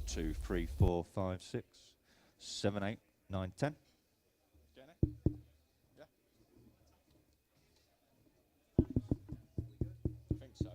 2, 3, 4, 5, 6, 7, 8, 9, 10. Getting it? Yeah. I think so.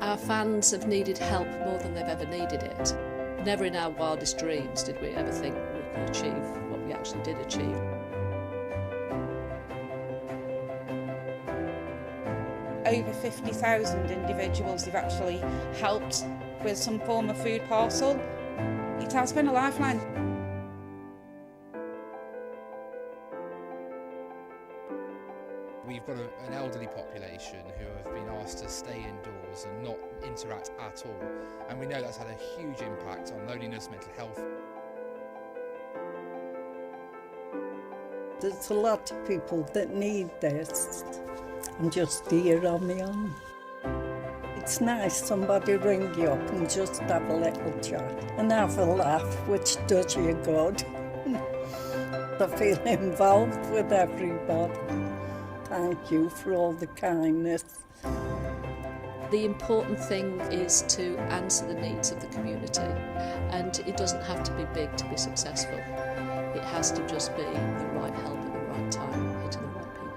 Our fans have needed help more than they've ever needed it. Never in our wildest dreams did we ever think we could achieve what we actually did achieve. Over 50,000 individuals have actually helped with some form of food parcel. It has been a lifeline. We've got an elderly population who have been asked to stay indoors and not interact at all, and we know that's had a huge impact on loneliness, mental health. There's a lot of people that need this. I'm just here on my own. It's nice somebody ring you up and just have a little chat and have a laugh, which does you good. I feel involved with everybody. Thank you for all the kindness. The important thing is to answer the needs of the community, and it doesn't have to be big to be successful. It has to just be the right help at the right time, hitting the right people.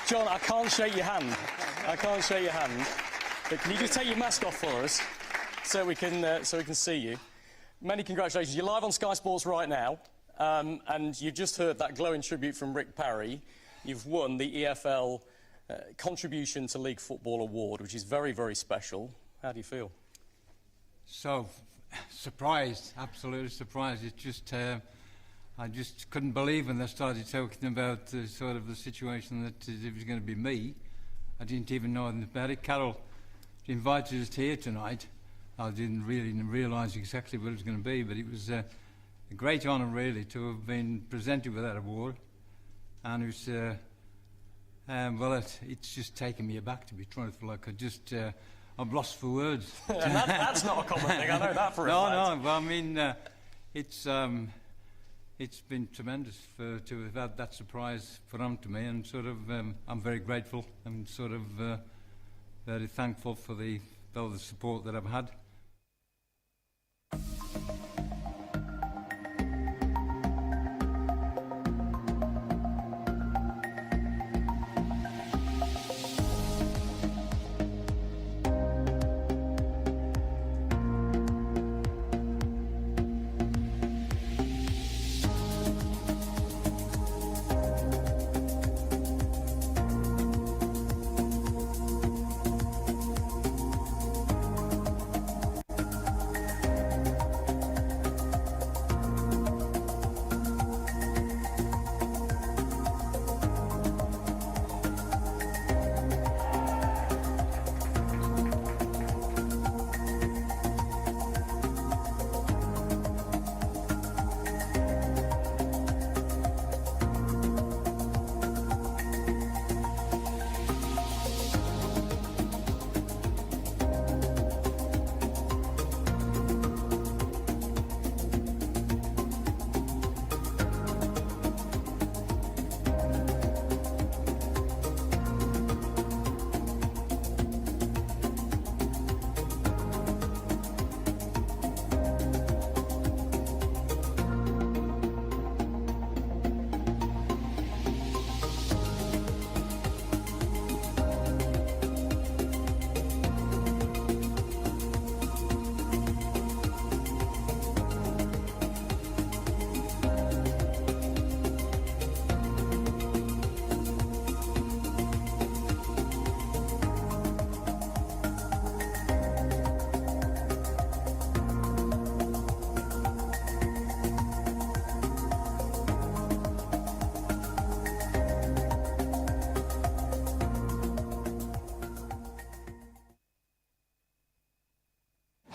John, I can't shake your hand. I can't shake your hand. But can you just take your mask off for us so we can see you? Many congratulations. You're live on Sky Sports right now, and you've just heard that glowing tribute from Rick Parry. You've won the EFL Contribution to League Football Award, which is very, very special. How do you feel? So surprised, absolutely surprised. It's just I just couldn't believe when they started talking about sort of the situation that it was going to be me. I didn't even know anything about it. Carol invited us here tonight. I didn't really realise exactly what it was going to be, but it was a great honour really to have been presented with that award. And it was, well, it's just taken me aback, to be truthful. Like I'm lost for words. That's not a common thing, I know that for a fact. No, but I mean, it's been tremendous to have had that surprise put on to me, and sort of I'm very grateful and sort of very thankful for all the support that I've had.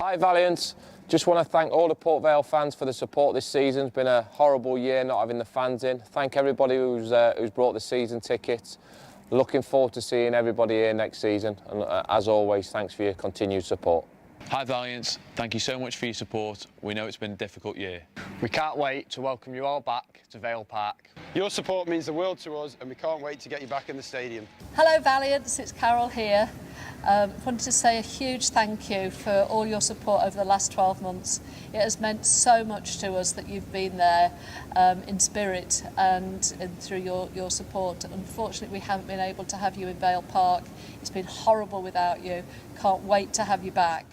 Hi Valiant, just want to thank all the Port Vale fans for the support this season. It's been a horrible year not having the fans in. Thank everybody who's brought the season tickets. Looking forward to seeing everybody here next season, and as always, thanks for your continued support. Hi Valiants, thank you so much for your support. We know it's been a difficult year. We can't wait to welcome you all back to Vale Park. Your support means the world to us, and we can't wait to get you back in the stadium. Hello Valiants, it's Carol here. Wanted to say a huge thank you for all your support over the last 12 months. It has meant so much to us that you've been there in spirit and through your support. Unfortunately, we haven't been able to have you in Vale Park. It's been horrible without you. Can't wait to have you back.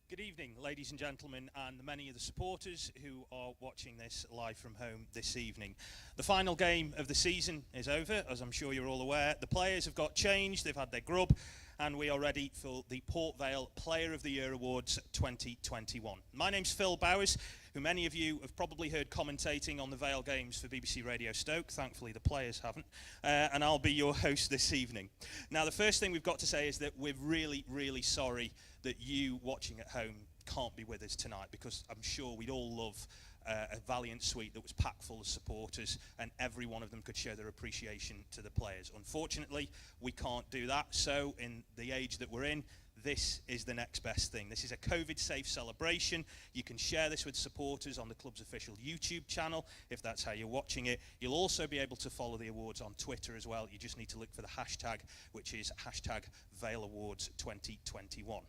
Good evening, ladies and gentlemen, and many of the supporters who are watching this live from home this evening. The final game of the season is over, as I'm sure you're all aware. The players have got changed, they've had their grub, and we are ready for the Port Vale Player of the Year Awards 2021. My name's Phil Bowers, who many of you have probably heard commentating on the Vale games for BBC Radio Stoke. Thankfully, the players haven't. And I'll be your host this evening. Now, the first thing we've got to say is that we're really, really sorry that you watching at home can't be with us tonight, because I'm sure we'd all love a Valiant suite that was packed full of supporters and every one of them could show their appreciation to the players. Unfortunately, we can't do that. So in the age that we're in, this is the next best thing. This is a COVID-safe celebration. You can share this with supporters on the club's official YouTube channel, if that's how you're watching it. You'll also be able to follow the awards on Twitter as well. You just need to look for the hashtag, which is hashtag Vale Awards 2021.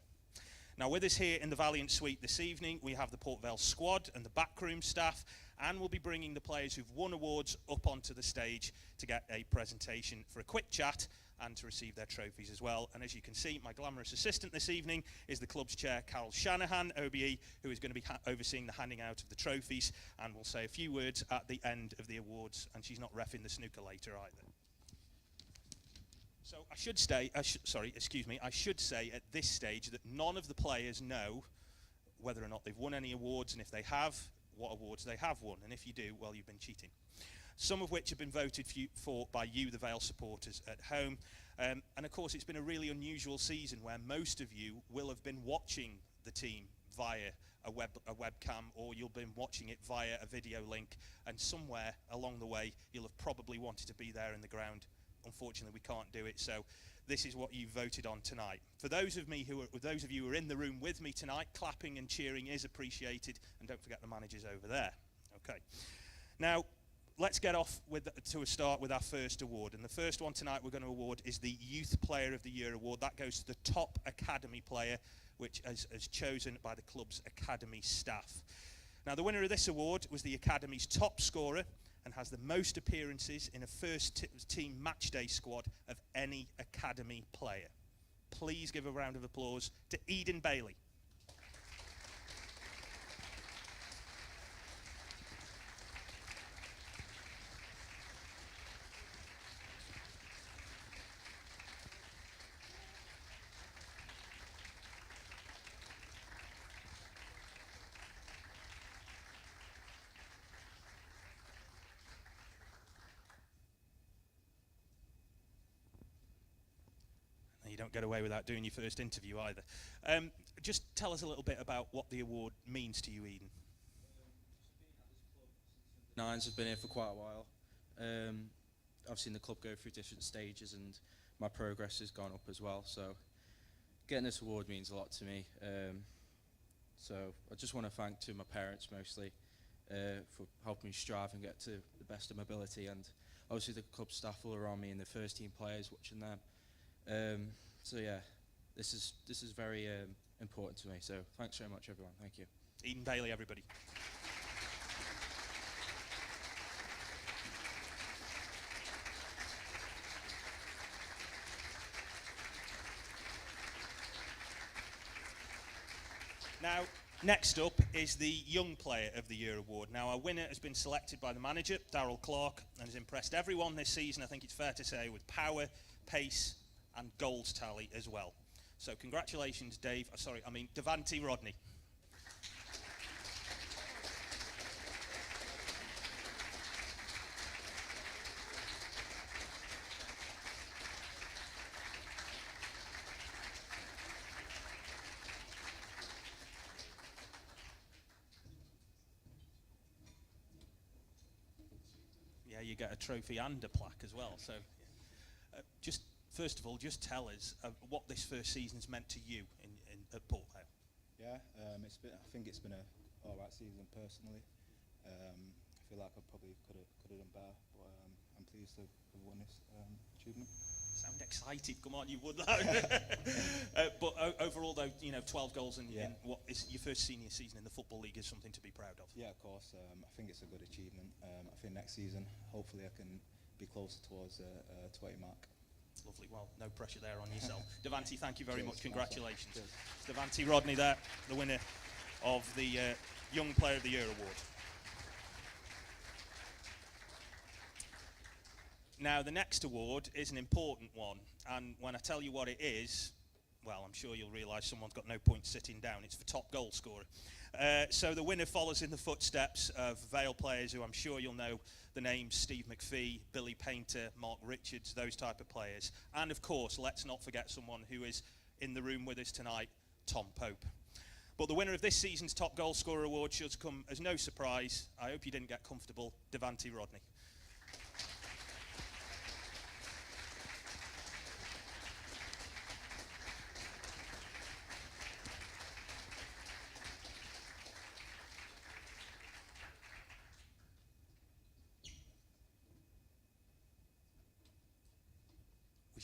Now, with us here in the Valiant Suite this evening, we have the Port Vale squad and the backroom staff, and we'll be bringing the players who've won awards up onto the stage to get a presentation for a quick chat and to receive their trophies as well. And as you can see, my glamorous assistant this evening is the club's chair, Carol Shanahan, OBE, who is going to be overseeing the handing out of the trophies, and will say a few words at the end of the awards, and she's not reffing the snooker later either. So I should say at this stage that none of the players know whether or not they've won any awards, and if they have, what awards they have won. And if you do, well, you've been cheating. Some of which have been voted for by you, the Vale supporters at home. And of course, it's been a really unusual season where most of you will have been watching the team via a webcam, or you'll have been watching it via a video link, and somewhere along the way, you'll have probably wanted to be there in the ground. Unfortunately, we can't do it, so this is what you voted on tonight. For those of you who are in the room with me tonight, clapping and cheering is appreciated, and don't forget the managers over there. Okay. Now, let's get off to a start with our first award, and the first one tonight we're going to award is the Youth Player of the Year Award. That goes to the top academy player, which is chosen by the club's academy staff. Now, the winner of this award was the academy's top scorer, and has the most appearances in a first team match day squad of any academy player. Please give a round of applause to Eden Bailey. You don't get away without doing your first interview either. Just tell us a little bit about what the award means to you, Eden. Nines have been here for quite a while. I've seen the club go through different stages, and my progress has gone up as well. So getting this award means a lot to me. So I just want to thank my parents mostly for helping me strive and get to the best of my ability, and obviously the club staff all around me and the first team players watching them. So yeah, this is very important to me. So thanks very much, everyone. Thank you. Eden Bailey, everybody. Now, next up is the Young Player of the Year Award. Now, our winner has been selected by the manager, Darryl Clark, and has impressed everyone this season, I think it's fair to say, with power, pace, and goals tally as well. So congratulations, Devante Rodney. you get a trophy and a plaque as well. So, just first of all, just tell us what this first season's meant to you at Port Vale. Yeah, I think it's been a all right season personally. I feel like I probably could have done better, but I'm pleased to have won this achievement. Sound excited? Come on, you would that. But overall, though, 12 goals in what is your first senior season in the Football League is something to be proud of. Yeah, of course. I think it's a good achievement. I think next season, hopefully, I can be closer towards the 20 mark. Lovely. Well, no pressure there on yourself. Devanti, thank you very Cheers. much. Congratulations. Cheers. Devanti Rodney there, the winner of the Young Player of the Year award. Now, the next award is an important one, and when I tell you what it is, well, I'm sure you'll realise someone's got no point sitting down. It's for top goal scorer. So the winner follows in the footsteps of Vale players who I'm sure you'll know the names: Steve McPhee, Billy Painter, Mark Richards, those type of players. And of course, let's not forget someone who is in the room with us tonight, Tom Pope. But the winner of this season's top goal scorer award should come as no surprise. I hope you didn't get comfortable, Devanti Rodney.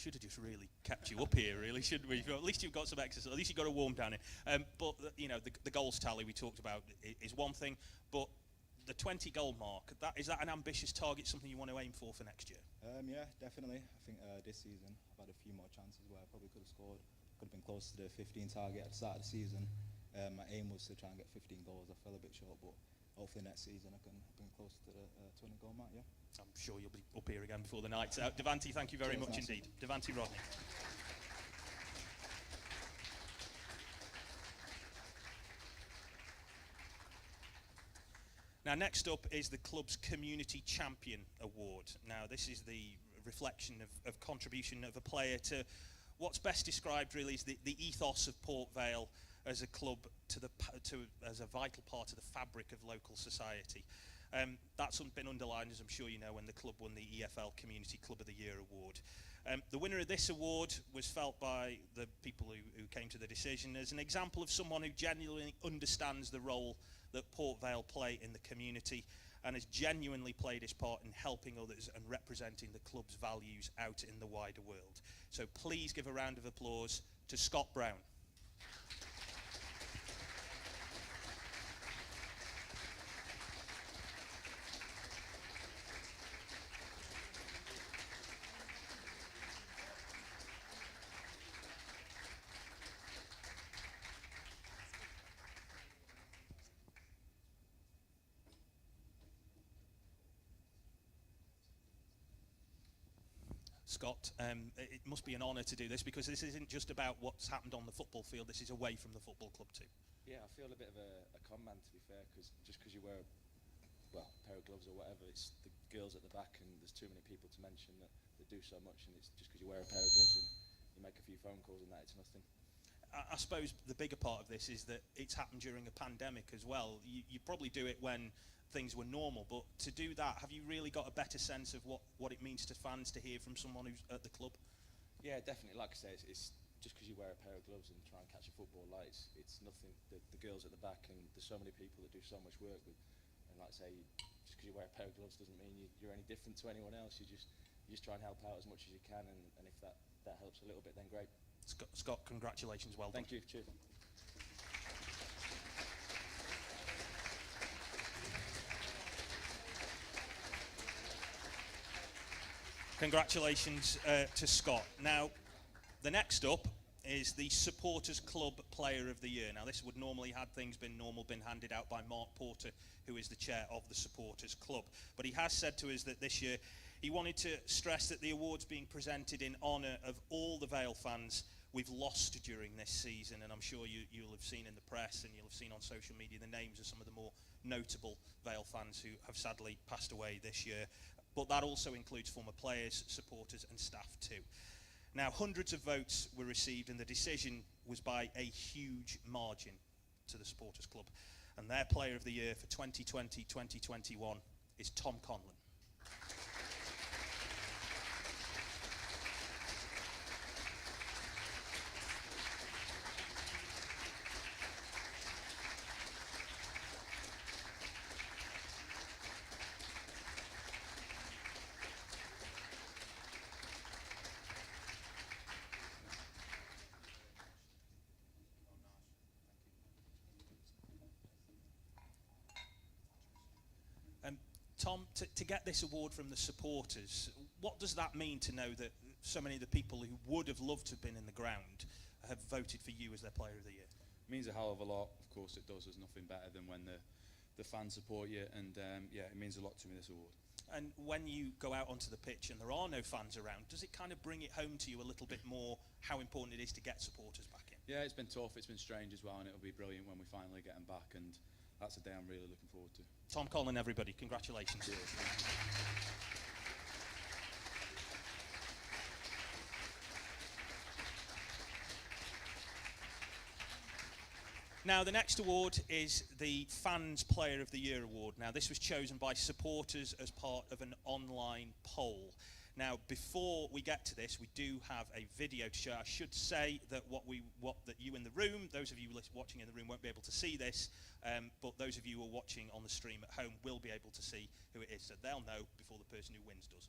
Should have just really kept you up here, really, shouldn't we? At least you've got some exercise. At least you've got a warm down here. But the goals tally we talked about is one thing, but the 20 goal mark, is that an ambitious target, something you want to aim for next year? Yeah, definitely. I think this season I've had a few more chances where I probably could have scored. Could have been close to the 15 target at the start of the season. My aim was to try and get 15 goals. I fell a bit short, but hopefully next season I can bring close to the 20 goal mark. Yeah. I'm sure you'll be up here again before the night's out. Devanti, thank you very much indeed. Devanti Rodney. Now, next up is the club's Community Champion Award. Now, this is the reflection of contribution of a player to what's best described really as the ethos of Port Vale as a club as a vital part of the fabric of local society. That's been underlined, as I'm sure you know, when the club won the EFL Community Club of the Year award. The winner of this award was felt by the people who came to the decision as an example of someone who genuinely understands the role that Port Vale play in the community and has genuinely played his part in helping others and representing the club's values out in the wider world. So please give a round of applause to Scott Brown. Scott, it must be an honour to do this because this isn't just about what's happened on the football field, this is away from the football club too. Yeah, I feel a bit of a con man, to be fair, because just because you wear a pair of gloves or whatever, it's the girls at the back and there's too many people to mention that do so much, and it's just because you wear a pair of gloves and you make a few phone calls and that, it's nothing. I suppose the bigger part of this is that it's happened during a pandemic as well. You probably do it when things were normal, but to do that, have you really got a better sense of what it means to fans to hear from someone who's at the club? Yeah, definitely. Like I say, it's just because you wear a pair of gloves and try and catch a football light, it's nothing. The girls at the back, and there's so many people that do so much work with, and like I say, just because you wear a pair of gloves doesn't mean you're any different to anyone else. You just try and help out as much as you can, and if that helps a little bit, then great. Scott, congratulations, well done. Thank you, cheers. Congratulations to Scott. Now, the next up is the Supporters Club Player of the Year. Now, this would normally, had things been normal, been handed out by Mark Porter, who is the chair of the Supporters Club. But he has said to us that this year he wanted to stress that the award's being presented in honour of all the Vale fans we've lost during this season, and I'm sure you'll have seen in the press and you'll have seen on social media the names of some of the more notable Vale fans who have sadly passed away this year. But that also includes former players, supporters and staff too. Now, hundreds of votes were received and the decision was by a huge margin to the Supporters Club. And their Player of the Year for 2020-2021 is Tom Conlon. Tom, to get this award from the supporters, what does that mean to know that so many of the people who would have loved to have been in the ground have voted for you as their Player of the Year? It means a hell of a lot. Of course it does. There's nothing better than when the fans support you, and yeah, it means a lot to me, this award. And when you go out onto the pitch and there are no fans around, does it kind of bring it home to you a little bit more how important it is to get supporters back in? Yeah, it's been tough, it's been strange as well, and it'll be brilliant when we finally get them back, and that's a day I'm really looking forward to. Tom Conlon, everybody, congratulations. Now, the next award is the Fans Player of the Year award. Now, this was chosen by supporters as part of an online poll. Now, before we get to this, we do have a video to show. I should say that that you in the room, those of you watching in the room won't be able to see this, but those of you who are watching on the stream at home will be able to see who it is, so they'll know before the person who wins does.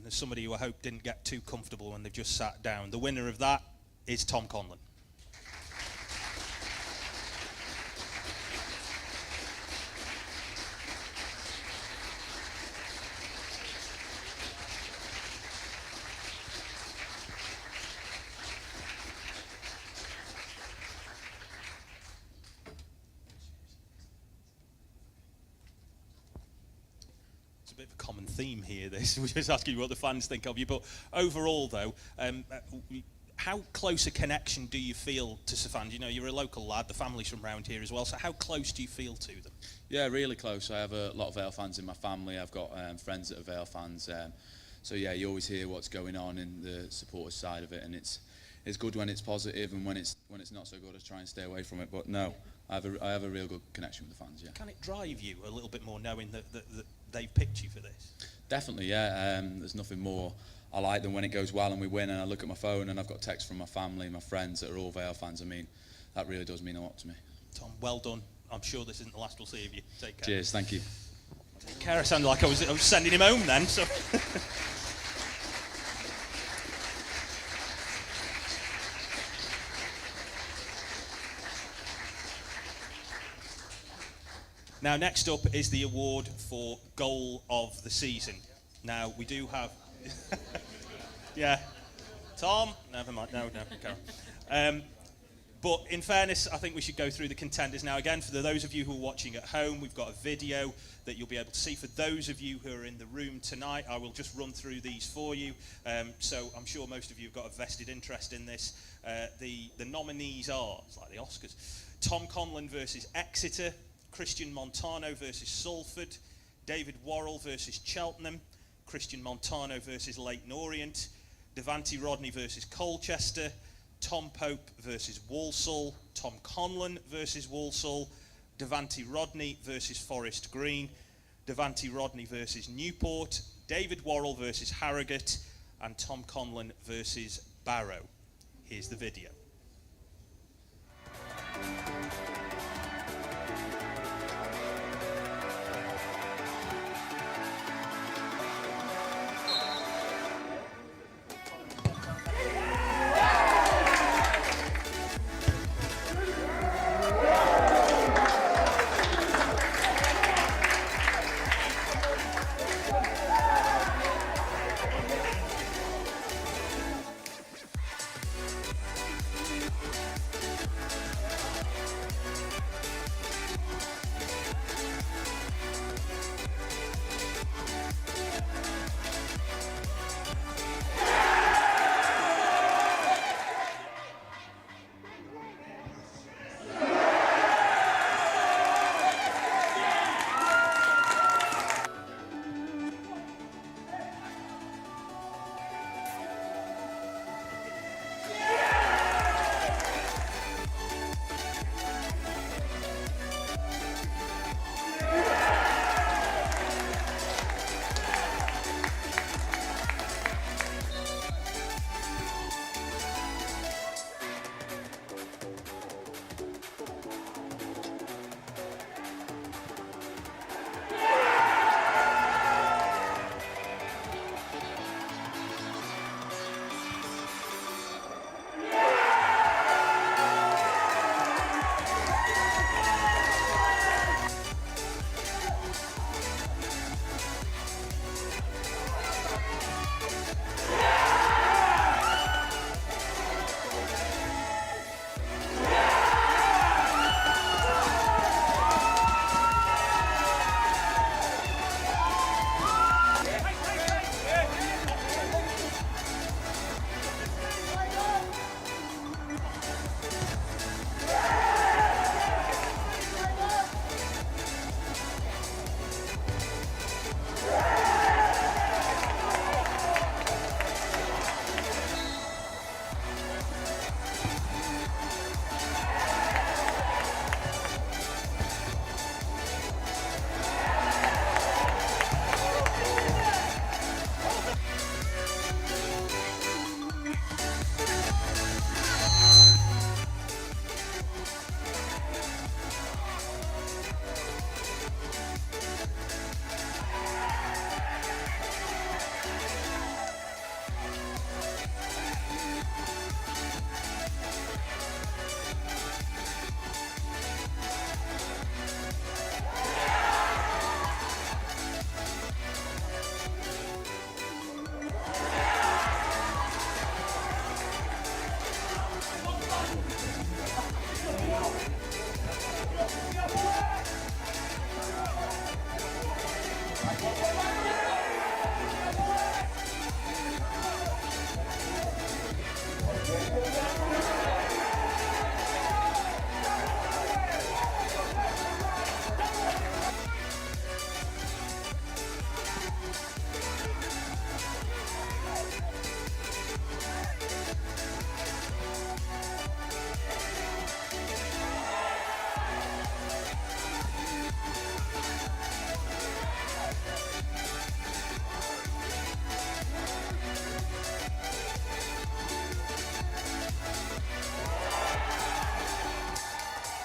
As somebody who I hope didn't get too comfortable when they've just sat down, the winner of that is Tom Conlon. Bit of a common theme here, this. We're just asking you what the fans think of you, but overall though, how close a connection do you feel to fans? You know, you're a local lad, the family's from around here as well, so how close do you feel to them? Yeah, really close. I have a lot of Vale fans in my family. I've got friends that are Vale fans, so yeah, you always hear what's going on in the supporters side of it, and it's good when it's positive, and when it's not so good, I try and stay away from it. But no, I have a real good connection with the fans. Yeah. Can it drive you a little bit more knowing that they've picked you for this? Definitely, yeah. There's nothing more I like than when it goes well and we win, and I look at my phone and I've got texts from my family, my friends that are all Vale fans. I mean, that really does mean a lot to me. Tom, well done. I'm sure this isn't the last we'll see of you. Take care. Cheers, thank you. Take care. I sounded like I was sending him home then. So. Now, next up is the award for Goal of the Season. Now, we do have... yeah. Tom? Never mind. No, Carol. But in fairness, I think we should go through the contenders now. Again, for those of you who are watching at home, we've got a video that you'll be able to see. For those of you who are in the room tonight, I will just run through these for you. So I'm sure most of you have got a vested interest in this. The nominees are, it's like the Oscars, Tom Conlon versus Exeter, Christian Montano versus Salford, David Worrell versus Cheltenham, Christian Montano versus Leyton Orient, Devante Rodney versus Colchester, Tom Pope versus Walsall, Tom Conlon versus Walsall, Devante Rodney versus Forest Green, Devante Rodney versus Newport, David Worrell versus Harrogate, and Tom Conlon versus Barrow. Here's the video.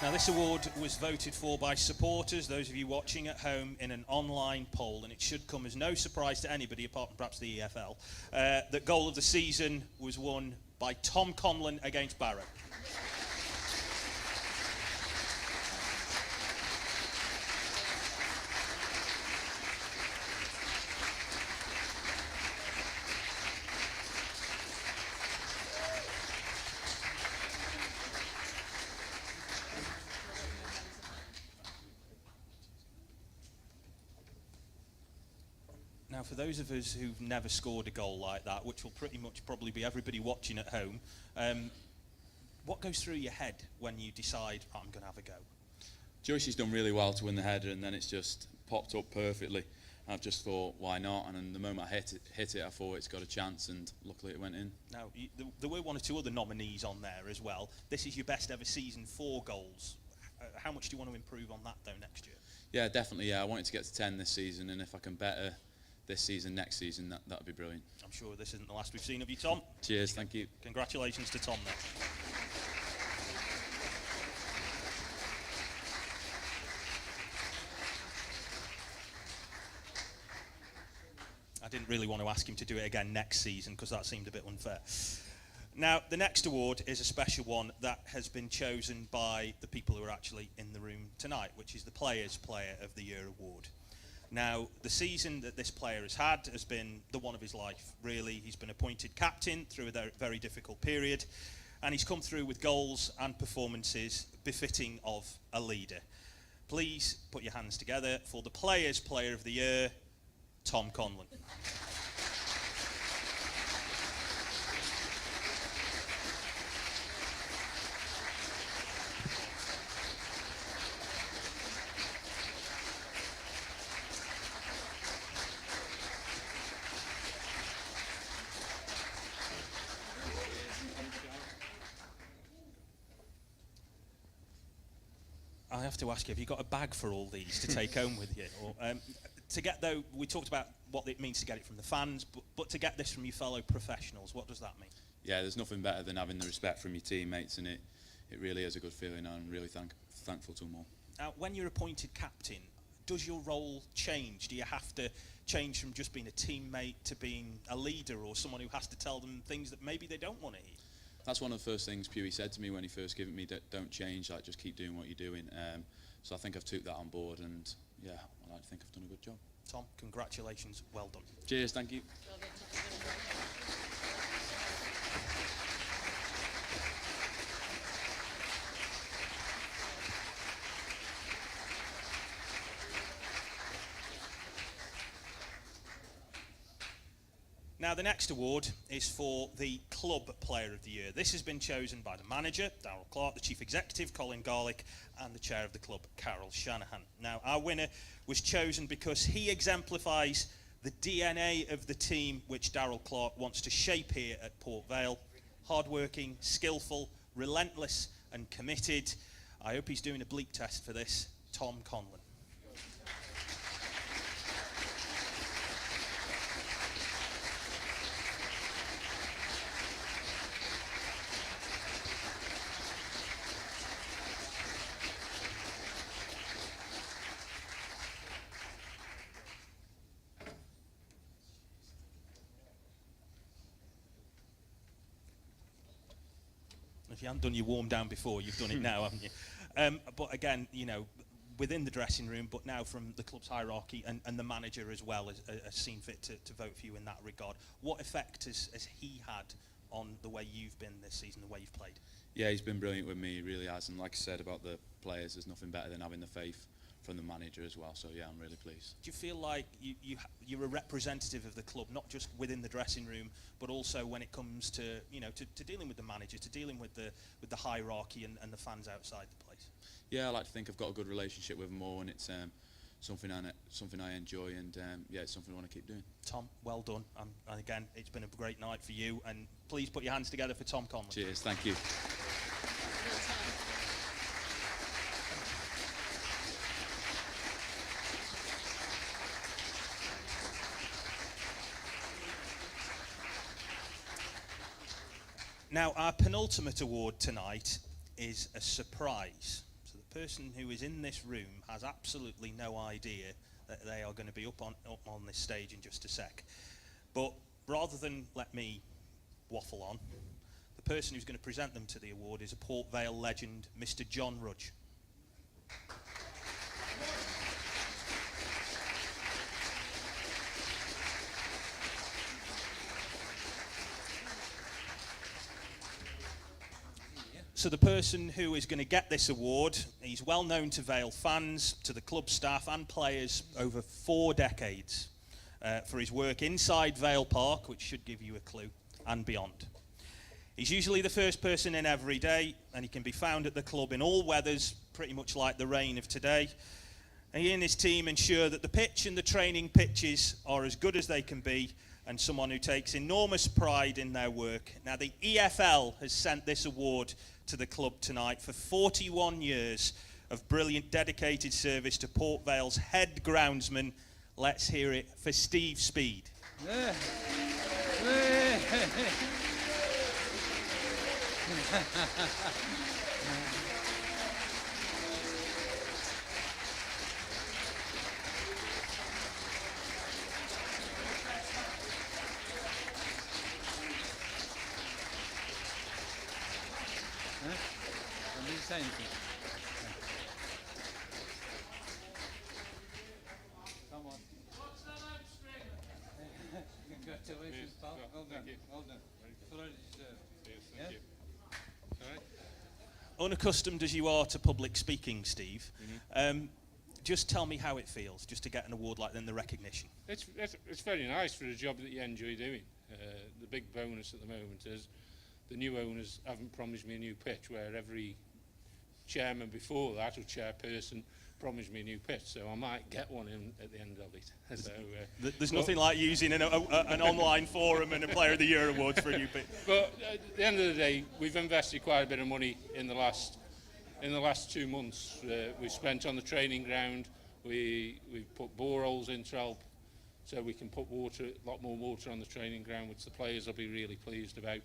Now, this award was voted for by supporters, those of you watching at home, in an online poll, and it should come as no surprise to anybody, apart from perhaps the EFL, that goal of the season was won by Tom Conlon against Barrow. Now, for those of us who've never scored a goal like that, which will pretty much probably be everybody watching at home, what goes through your head when you decide, oh, I'm going to have a go? Joyce's done really well to win the header, and then it's just popped up perfectly. I've just thought, why not? And then the moment I hit it, I thought it's got a chance, and luckily it went in. Now, there were one or two other nominees on there as well. This is your best ever season, 4 goals. How much do you want to improve on that, though, next year? Yeah, definitely. Yeah, I wanted to get to 10 this season, and if I can better this season, next season, that would be brilliant. I'm sure this isn't the last we've seen of you, Tom. Cheers, thank you. Congratulations to Tom there. I didn't really want to ask him to do it again next season because that seemed a bit unfair. Now, the next award is a special one that has been chosen by the people who are actually in the room tonight, which is the Players' Player of the Year award. Now, the season that this player has had has been the one of his life, really. He's been appointed captain through a very difficult period, and he's come through with goals and performances befitting of a leader. Please put your hands together for the Players' Player of the Year, Tom Conlon. I have to ask you, have you got a bag for all these to take home with you? Or, to get, though, we talked about what it means to get it from the fans, but to get this from your fellow professionals, what does that mean? Yeah, there's nothing better than having the respect from your teammates, and it really is a good feeling. I'm really thankful to them all. Now, when you're appointed captain, does your role change? Do you have to change from just being a teammate to being a leader or someone who has to tell them things that maybe they don't want to hear? That's one of the first things Pewey said to me when he first gave it me, don't change, like just keep doing what you're doing. So I think I've took that on board, and yeah, I like to think I've done a good job. Tom, congratulations, well done. Cheers, thank you. Now, the next award is for the Club Player of the Year. This has been chosen by the manager, Darryl Clark, the chief executive, Colin Garlick, and the chair of the club, Carol Shanahan. Now, our winner was chosen because he exemplifies the DNA of the team which Darryl Clark wants to shape here at Port Vale. Hardworking, skillful, relentless, and committed. I hope he's doing a bleep test for this, Tom Conlon. If you haven't done your warm down before, you've done it now, haven't you? But again, you know, within the dressing room, but now from the club's hierarchy and the manager as well has seen fit to vote for you in that regard. What effect has he had on the way you've been this season, the way you've played? Yeah, he's been brilliant with me, he really has. And like I said about the players, there's nothing better than having the faith from the manager as well. So yeah, I'm really pleased. Do you feel like you're a representative of the club, not just within the dressing room, but also when it comes to, you know, to dealing with the manager, to dealing with the hierarchy and the fans outside the place? Yeah, I like to think I've got a good relationship with them all, and it's something I enjoy, and yeah, it's something I want to keep doing. Tom, well done. And again, it's been a great night for you, and please put your hands together for Tom Conlon. Cheers, thank you. Now, our penultimate award tonight is a surprise. So the person who is in this room has absolutely no idea that they are going to be up on this stage in just a sec. But rather than let me waffle on, the person who's going to present them to the award is a Port Vale legend, Mr. John Rudge. So the person who is going to get this award, he's well known to Vale fans, to the club staff and players over 4 decades. for his work inside Vale Park, which should give you a clue, and beyond. He's usually the first person in every day, and he can be found at the club in all weathers, pretty much like the rain of today. And he and his team ensure that the pitch and the training pitches are as good as they can be, and someone who takes enormous pride in their work. Now, the EFL has sent this award to the club tonight for 41 years of brilliant, dedicated service to Port Vale's head groundsman. Let's hear it for Steve Speed. Come on. Congratulations, pal. Well done. Well done. Thoroughly deserved. Thank you. All right. Unaccustomed as you are to public speaking, Steve, just tell me how it feels, just to get an award like that and the recognition. It's very nice for a job that you enjoy doing. The big bonus at the moment is the new owners haven't promised me a new pitch, where every chairman before that, or chairperson, promised me a new pitch, so I might get one in at the end of it. So, there's nothing like using an online forum and a Player of the Year awards for a new pitch. But at the end of the day, we've invested quite a bit of money in the last 2 months. We've spent on the training ground. We've put boreholes in to help, so we can put water, a lot more water on the training ground, which the players will be really pleased about.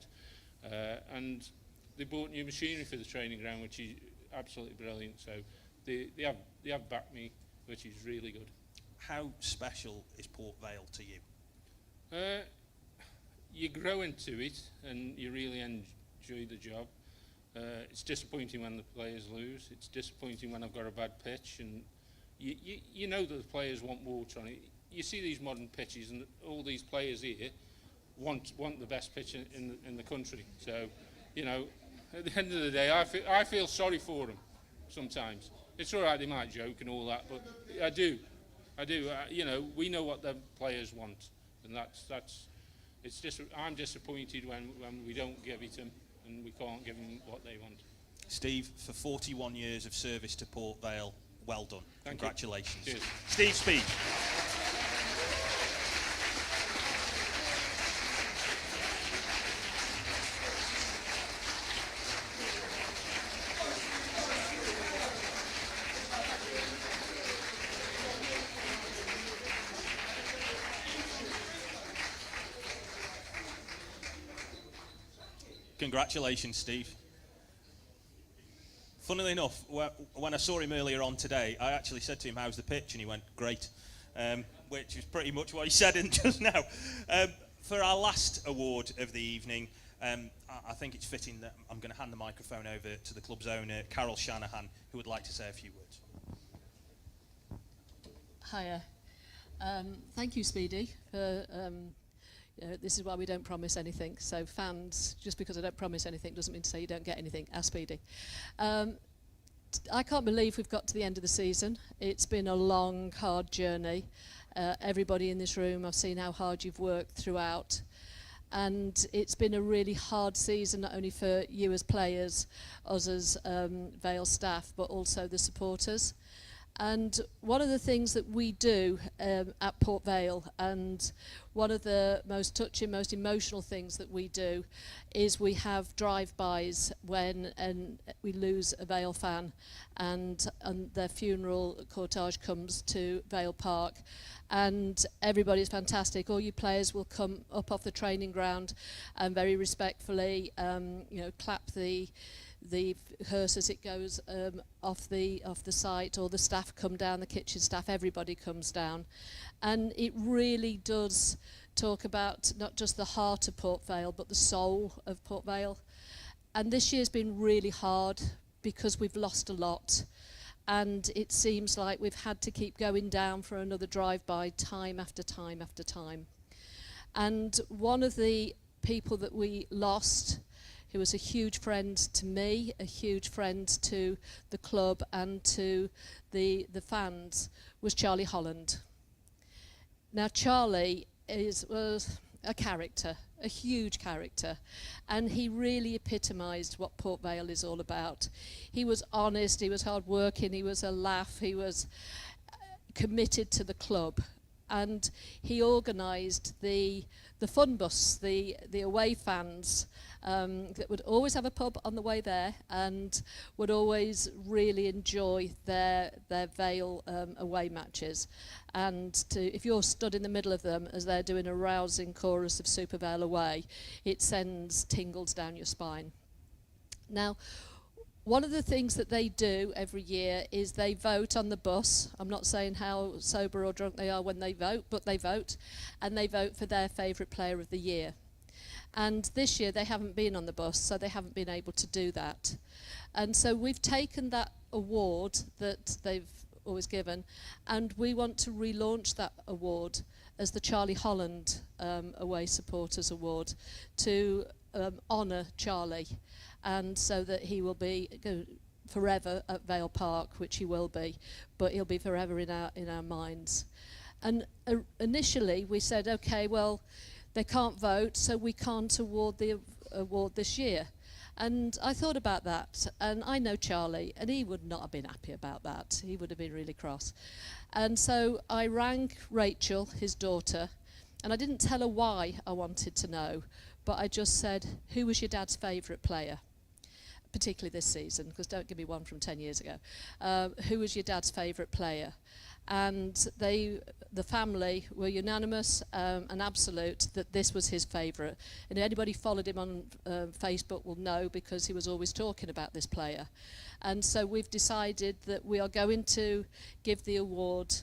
And they bought new machinery for the training ground, which is absolutely brilliant. So they have backed me, which is really good. How special is Port Vale to you? You grow into it and you really enjoy the job. It's disappointing when the players lose. It's disappointing when I've got a bad pitch, and you know that the players want water on it. You see these modern pitches, and all these players here want the best pitch in the country. So, you know, at the end of the day, I feel sorry for them sometimes. It's all right, they might joke and all that, but I do. You know, we know what the players want, and it's just. I'm disappointed when we don't give it them, and we can't give them what they want. Steve, for 41 years of service to Port Vale, well done. Thank Congratulations. you. Cheers. Steve Speed. Congratulations, Steve. Funnily enough, when I saw him earlier on today, I actually said to him, "How's the pitch?" And he went, "Great," which is pretty much what he said just now. For our last award of the evening, I think it's fitting that I'm going to hand the microphone over to the club's owner, Carol Shanahan, who would like to say a few words. Hiya. Thank you, Speedy, for this is why we don't promise anything. So fans, just because I don't promise anything doesn't mean to say you don't get anything. Ask Speedy. I can't believe we've got to the end of the season. It's been a long, hard journey. Everybody in this room, I've seen how hard you've worked throughout. And it's been a really hard season, not only for you as players, us as Vale staff, but also the supporters. And one of the things that we do at Port Vale, and one of the most touching, most emotional things that we do, is we have drive-bys when we lose a Vale fan, and their funeral cortege comes to Vale Park. And everybody's fantastic. All you players will come up off the training ground and very respectfully, clap the hearse as it goes off the site, or the staff come down, the kitchen staff, everybody comes down. And it really does talk about not just the heart of Port Vale, but the soul of Port Vale. And this year's been really hard because we've lost a lot. And it seems like we've had to keep going down for another drive-by time after time after time. And one of the people that we lost, who was a huge friend to me, a huge friend to the club and to the fans, was Charlie Holland. Now Charlie was a character, a huge character, and he really epitomised what Port Vale is all about. He was honest, he was hard-working, he was a laugh, he was committed to the club, and he organised the fun bus, the away fans that would always have a pub on the way there and would always really enjoy their Vale away matches. And if you're stood in the middle of them as they're doing a rousing chorus of Super Vale away, it sends tingles down your spine. Now, one of the things that they do every year is they vote on the bus. I'm not saying how sober or drunk they are when they vote, but they vote, and they vote for their favourite player of the year. And this year they haven't been on the bus, so they haven't been able to do that. And so we've taken that award that they've always given, and we want to relaunch that award as the Charlie Holland Away Supporters Award to honour Charlie, and so that he will be forever at Vale Park, which he will be, but he'll be forever in our minds. And initially we said, okay, well, they can't vote, so we can't award the award this year. And I thought about that, and I know Charlie, and he would not have been happy about that. He would have been really cross. And so I rang Rachel, his daughter, and I didn't tell her why I wanted to know, but I just said, who was your dad's favourite player? Particularly this season, because don't give me one from 10 years ago. Who was your dad's favourite player? And the family were unanimous and absolute that this was his favourite. And anybody followed him on Facebook will know, because he was always talking about this player. And so we've decided that we are going to give the award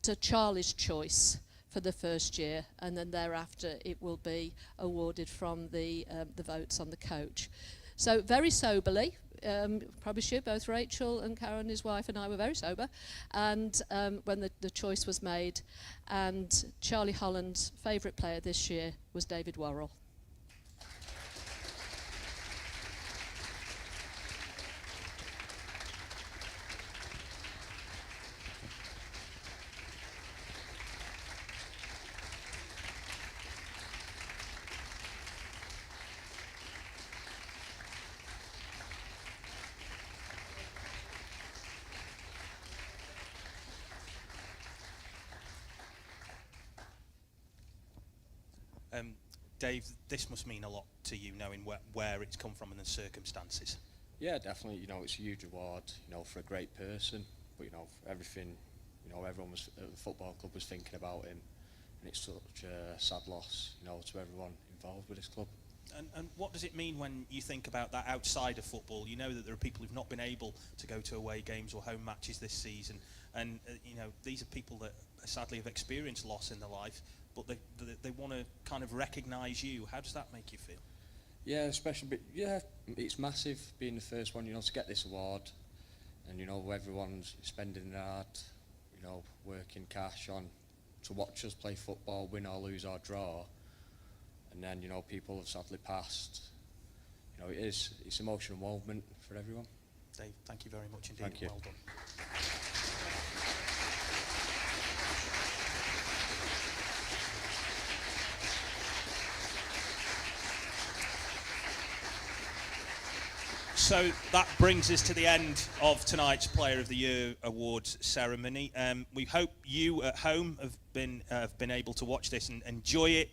to Charlie's choice for the first year, and then thereafter it will be awarded from the votes on the coach. So very soberly, probably should, both Rachel and Karen, his wife, and I were very sober, and when the choice was made, and Charlie Holland's favourite player this year was David Worrell. Dave, this must mean a lot to you, knowing where it's come from and the circumstances. Yeah, definitely. You know, it's a huge award, you know, for a great person, but, you know, for everything, you know, everyone was at the football club was thinking about him, and it's such a sad loss, you know, to everyone involved with this club. And what does it mean when you think about that outside of football? You know that there are people who've not been able to go to away games or home matches this season, and you know, these are people that sadly have experienced loss in their life, but they want to kind of recognise you. How does that make you feel? Yeah, especially, yeah, it's massive being the first one, you know, to get this award, and you know, everyone's spending their hard, you know, working cash on to watch us play football, win or lose or draw, and then, you know, people have sadly passed. You know, it's emotional moment for everyone. Dave, thank you very much indeed. Thank you. Well done. So that brings us to the end of tonight's Player of the Year Awards ceremony. We hope you at home have been able to watch this and enjoy it.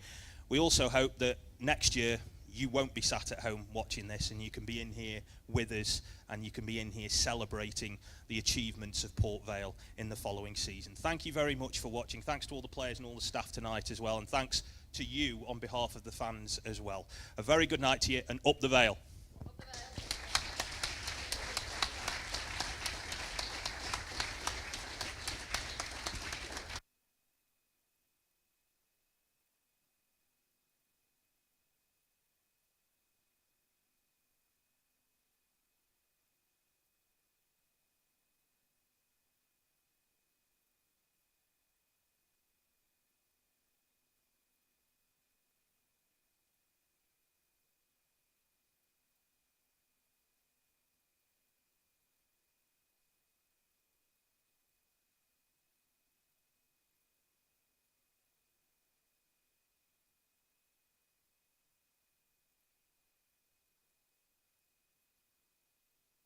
We also hope that next year you won't be sat at home watching this, and you can be in here with us, and you can be in here celebrating the achievements of Port Vale in the following season. Thank you very much for watching. Thanks to all the players and all the staff tonight as well, and thanks to you on behalf of the fans as well. A very good night to you, and up the Vale. Up the Vale.